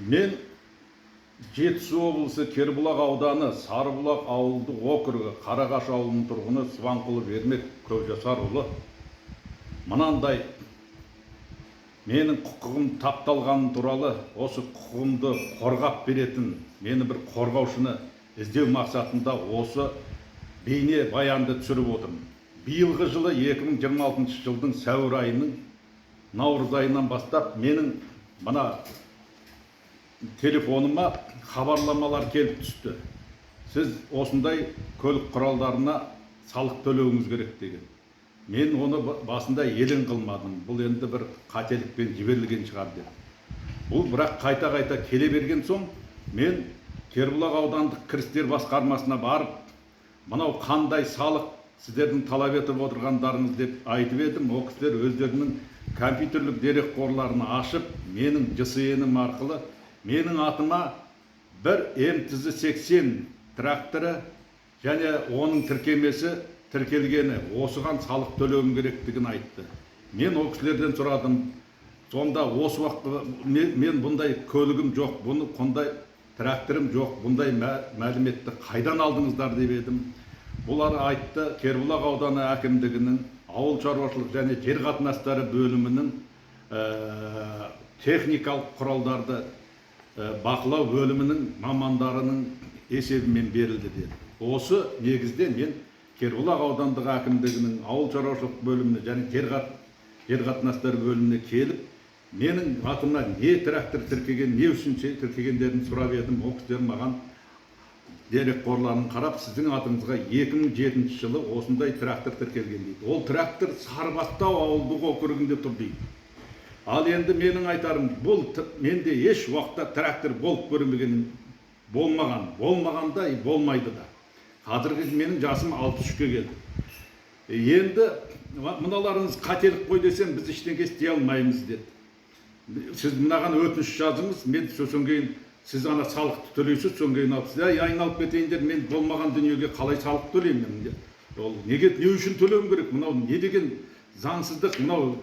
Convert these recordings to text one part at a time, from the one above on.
Мен Жетісу облысы Кербұлақ ауданы Сарыбұлақ ауылдық округі Қарағаш ауылының тұрғыны Сыбанқұлов Ермек Көпжасарұлы мынандай менің құқығым тапталғаны туралы осы құқығымды қорғап беретін мені бір қорғаушыны іздеу мақсатында осы бейне баянды түсіріп отырмын. Биылғы жылы 2026 жылдың сәуір айының наурыз айынан бастап менің мына телефоныма хабарламалар келіп түсті. Сіз осындай көлік құралдарына салық төлеуіңіз керек деген. Мен оны басында елең қылмадым. Бұл енді бір қателікпен жіберілген шығар деп. Бұл бірақ қайта келе берген соң мен Кербұлақ аудандық кірістер басқармасына барып, мынау қандай салық сіздердің талап етіп отырғандарыңыз деп айтып едім. Ол кісілер өздерінің компьютерлік дерек қорларын ашып, менің ЖСН-ім арқылы менің атыма бір МТЗ-80 тракторы және оның тіркемесі тіркелгені, осыған салық төлеуім керектігін айтты. Мен ол кісілерден сұрадым, сонда осы уақытта мен бұндай көлігім жоқ, бұндай тракторым жоқ, бұндай мәліметті қайдан алдыңыздар деп едім. Бұлар айтты, Кербұлақ ауданы әкімдігінің ауыл шаруашылық және жер қатынастары бөлімінің техникалық құралдарды бақылау бөлімінің мамандарының есебімен берілді деді. Осы негізде мен Кербұлақ аудандық әкімдігінің ауыл шаруашылық бөліміне және жер қатынастары бөліміне келіп, менің атыма не трактор тіркеген, не үшін тіркегендерін сұрап едім. Ол кісілер маған дерек қорларын қарап, сіздің атыңызға 2007 жылы осындай трактор тіркелген дейді. Ол трактор Сарыбастау ауылдық округінде тұр дейді. Ал енді менің айтарым, бұл менде еш уақытта трактор болып көрмеген, болмағанда болмайды да. Қазіргі менің жасым 63-ке келді. Енді мыналарыңыз қателік қой десем, біз ештеңе істей алмаймыз деді. Сіз мынаған өтініш жазыңыз, мен сосын кейін сіз ана салықты төлейсіз, сосын кейін айналып кетейіндер, мен болмаған дүниеге қалай салық төлеймін? Ол неге, не үшін төлеуім керек? Мынау не деген заңсыздық, мынау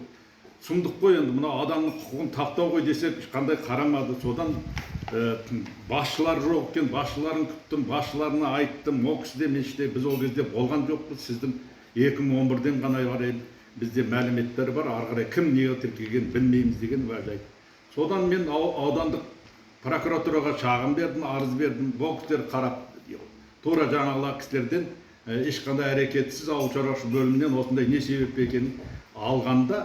сұмдық қой, енді мынау адамның құқығын таптау ғой десек, ешқандай қарамады. Содан басшылар жоқ екен, басшыларын күттім, басшыларына айттым. Ол кісіде менште біз ол кезде болған жоқпыз. Сіздің 2011-ден ғана қарай бізде мәліметтер бар, ары қарай кім неге тіркеген білмейміз деген уәж айтты. Содан мен аудандық прокуратураға шағым бердім, арыз бердім. Ол кісілер қарап, тура жаңағылар кісілерден ешқандай әрекетсіз ауыл шаруашылық бөлімінен осындай не себеп екенін алғанда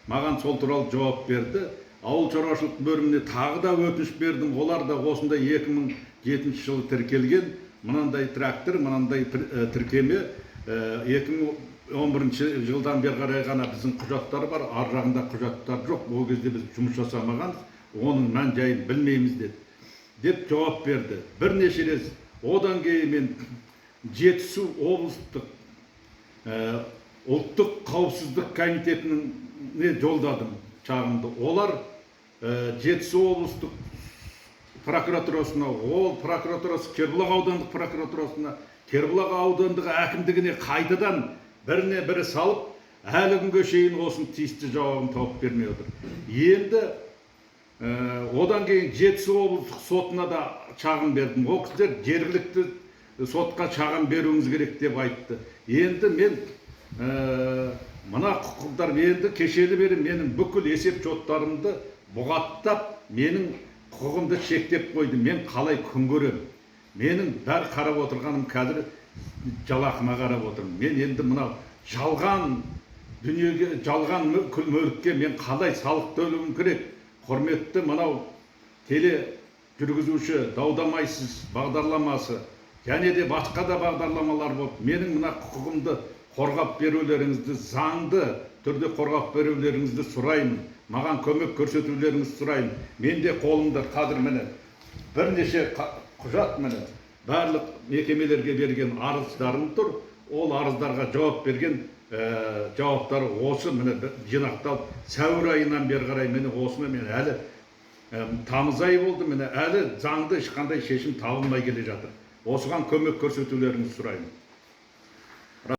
маған сол туралы жауап берді. Ауыл шаруашылық бөліміне тағы да өтініш бердім. Олар да осындай 2007 жылы тіркелген мынандай трактор, мынандай тіркеме 2011 жылдан бері қарай ғана біздің құжаттар бар, ар жағында құжаттар жоқ. Ол кезде біз жұмыс жасамаған, оның мән жайын білмейміз деп жауап берді. Бірнеше рет одан кейін мен Жетісу облыстық ұлттық қауіпсіздік комитетіне жолдадым шағымды. Олар Жетісу облыстық прокуратурасына, ол прокуратурасы Кербұлақ аудандық прокуратурасына, Кербұлақ аудандық әкімдігіне қайтадан біріне бірі салып, әлі күнге шейін осын тиісті жауабын тауып бермей отыр. Енді одан кейін Жетісу облыстық сотына да шағым бердім. Ол кісілер жергілікті сотқа шағым беруіңіз керек деп айтты. Енді мен мына құқықтар енді кешелі бері менің бүкіл есеп шоттарымды бұғаттап, менің құқығымды шектеп қойды. Мен қалай күн көремін? Менің бәр қарап отырғаным қазір жалақыма қарап отырмын. Мен енді мынау жалған дүниеге, жалған мүлікке мен қалай салық төлеуім керек? Құрметті мынау теле жүргізуші Даудамайсыз бағдарламасы және де басқа да бағдарламалар болып, менің мына құқығымды қорғап берулеріңізді, заңды түрде қорғап берулеріңізді сұраймын. Маған көмек көрсетулеріңізді сұраймын. Менде қолымда қазір міне бірнеше құжат, міне барлық мекемелерге берген арыздарым тұр. Ол арыздарға жауап берген жауаптар осы міне жинақталып, сәуір айынан бері қарай міне осыны мен әлі тамыз айы болды, міне әлі заңды ешқандай шешім табылмай келе жатыр. Осыған көмек көрсетулеріңізді сұраймын.